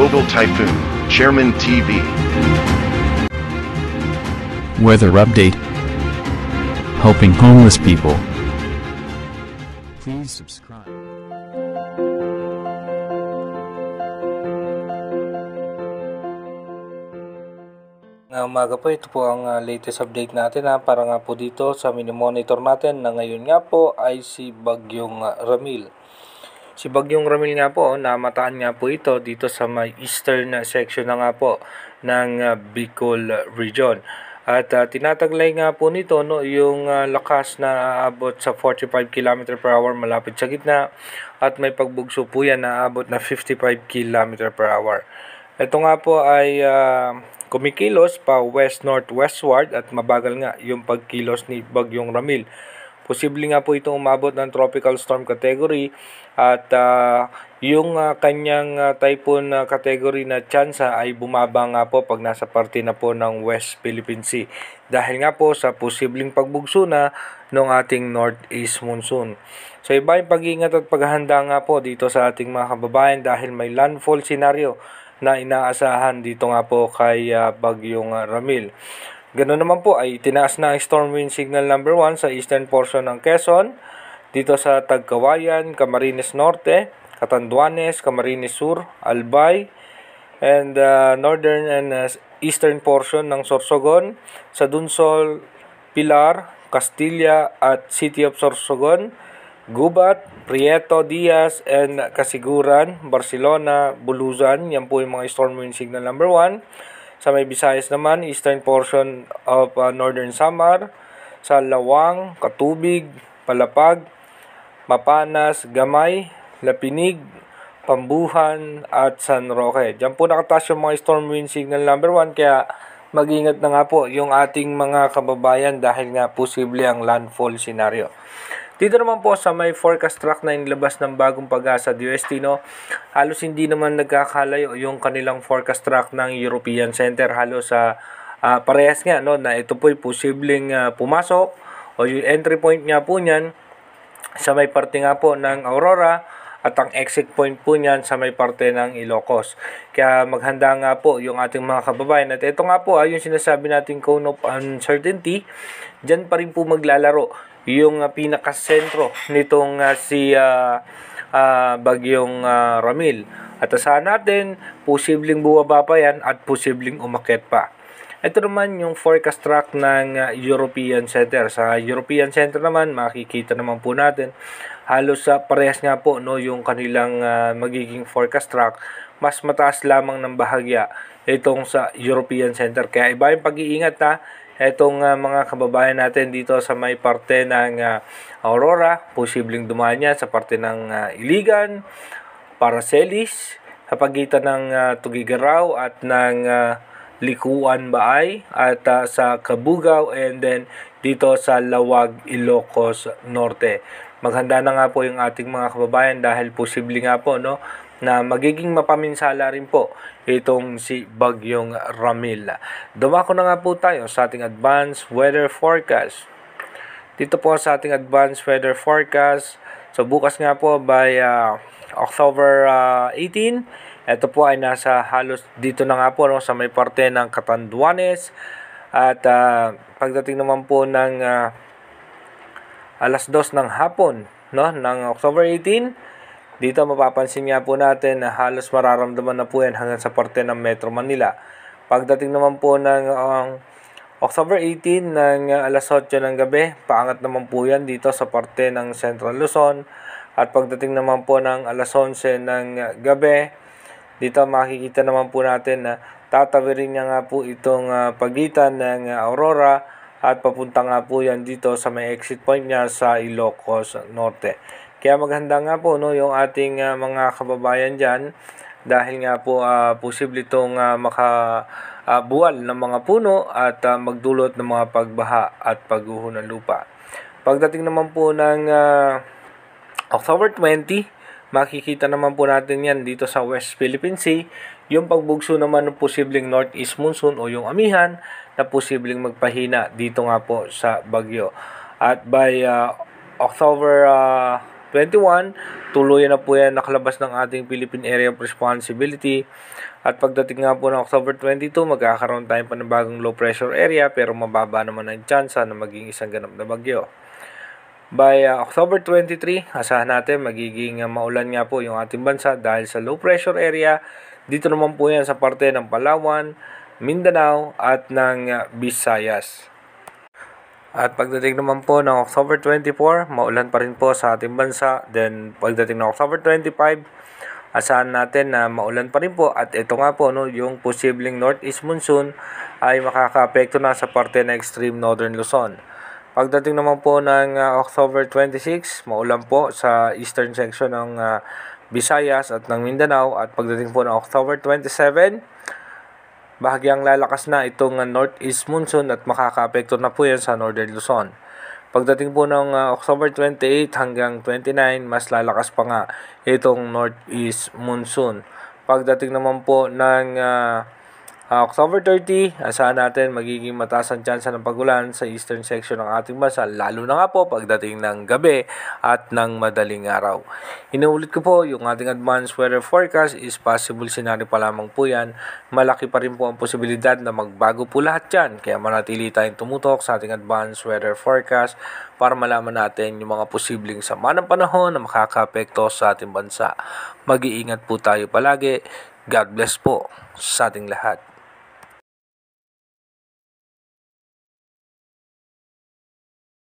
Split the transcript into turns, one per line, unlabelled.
Global Typhoon, Chairman TV.
Weather update. Helping homeless people. Please subscribe.
Umaga po, ito po ang latest update natin para nga po dito sa mini-monitor natin na ngayon nga po ay si Bagyong Ramil. Si Bagyong Ramil nga po, namataan nga po ito dito sa may eastern section na nga po ng Bicol region. At tinataglay nga po nito yung lakas na aabot sa 45 km per hour malapit sa gitna at may pagbugso po yan na aabot na 55 km per hour. Ito nga po ay kumikilos pa west-northwestward at mabagal nga yung pagkilos ni Bagyong Ramil. Posible nga po itong umabot ng tropical storm category at yung kanyang typhoon category na tsansa ay bumaba nga po pag nasa parte na po ng West Philippine Sea. Dahil nga po sa posibleng pagbugso na ng ating northeast monsoon. So iba yung pag-iingat at paghahanda nga po dito sa ating mga kababayan dahil may landfall scenario na inaasahan dito nga po kay Bagyong Ramil. Ganoon naman po ay tinaas na ang storm wind signal number 1 sa eastern portion ng Quezon, dito sa Tagkawayan, Camarines Norte, Catanduanes, Camarines Sur, Albay, and northern and eastern portion ng Sorsogon, sa Dunsol, Pilar, Castilla at City of Sorsogon, Gubat, Prieto, Diaz, and Kasiguran, Barcelona, Bulusan. Yan po yung mga storm wind signal number 1. Sa may Visayas naman, eastern portion of northern Samar, sa Lawang, Katubig, Palapag, Mapanas, Gamay, Lapinig, Pambuhan, at San Roque. Diyan po nakataas yung mga storm wind signal number 1, kaya mag-ingat na nga po yung ating mga kababayan dahil nga posible ang landfall scenario. Dito naman po sa may forecast track na inilabas ng Bagong Pag-asa DOST, halos hindi naman nagkakalayo yung kanilang forecast track ng European Center. Halos parehas nga na ito po'y posibleng pumasok o yung entry point nga po niyan sa may parte nga po ng Aurora at ang exit point po niyan sa may parte ng Ilocos. Kaya maghanda nga po yung ating mga kababayan. At ito nga po yung sinasabi nating cone of uncertainty, dyan pa rin po maglalaro yung pinakasentro nitong si Bagyong Ramil. At asahan natin, posibleng buwaba pa yan at posibleng umakyat pa. Ito naman yung forecast track ng European Center. Sa European Center naman, makikita naman po natin, halos parehas nga po yung kanilang magiging forecast track. Mas mataas lamang ng bahagya itong sa European Center. Kaya iba yung pag-iingat etong mga kababayan natin dito sa may parte ng Aurora, posibleng dumaan yan sa parte ng Iligan, Paracelis, sa pagitan ng Tugigaraw at ng Likuan Baay, at sa Kabugao, and then dito sa Lawag, Ilocos Norte. Maghanda na nga po yung ating mga kababayan dahil posible nga po na magiging mapaminsala rin po itong si Bagyong Ramil. Dumako na nga po tayo sa ating advanced weather forecast. Dito po sa ating advanced weather forecast. So bukas nga po by October 18, ito po ay nasa halos dito na nga po sa may parte ng Catanduanes. At pagdating naman po ng alas 2 ng hapon ng October 18, dito mapapansin nga po natin na halos mararamdaman na po yan hanggang sa parte ng Metro Manila. Pagdating naman po ng October 18 ng alas 8 ng gabi, paangat naman po yan dito sa parte ng Central Luzon. At pagdating naman po ng alas 11 ng gabi, dito makikita naman po natin na tatawirin niya nga po itong pagitan ng Aurora at papunta nga po yan dito sa may exit point niya sa Ilocos Norte. Kaya maghanda nga po yung ating mga kababayan dyan dahil nga po posible itong makabuwal ng mga puno at magdulot ng mga pagbaha at pagguho ng lupa. Pagdating naman po ng October 20, makikita naman po natin yan dito sa West Philippine Sea, yung pagbugso naman ng posibleng northeast monsoon o yung amihan na posibleng magpahina dito nga po sa bagyo. At by October 21, tuluyan na po yan nakalabas ng ating Philippine Area of Responsibility. At pagdating nga po ng October 22, magkakaroon tayo pa ng bagong low pressure area pero mababa naman ang tsansa na maging isang ganap na bagyo. By October 23, asahan natin magiging maulan nga po yung ating bansa dahil sa low pressure area. Dito naman po yan sa parte ng Palawan, Mindanao at ng Visayas. At pagdating naman po ng October 24, maulan pa rin po sa ating bansa. Then pagdating ng October 25, asahan natin na maulan pa rin po. At ito nga po, no, yung posibleng northeast monsoon ay makaka-apekto na sa parte ng extreme northern Luzon. Pagdating naman po ng October 26, maulan po sa eastern section ng Visayas at ng Mindanao. At pagdating po ng October 27, bahagyang lalakas na itong northeast monsoon at makaka-apekto na po yan sa northern Luzon. Pagdating po ng October 28 hanggang 29, mas lalakas pa nga itong northeast monsoon. Pagdating naman po ng October 30, asahan natin magiging mataas ang tsansa ng pagulan sa eastern section ng ating bansa, lalo na nga po pagdating ng gabi at ng madaling araw. Inuulit ko po, yung ating advanced weather forecast is possible scenario pa lamang po yan. Malaki pa rin po ang posibilidad na magbago po lahat yan. Kaya manatili tayong tumutok sa ating advanced weather forecast para malaman natin yung mga posibleng sama ng panahon na makaka-apekto sa ating bansa. Mag-iingat po tayo palagi. God bless po sa ating lahat.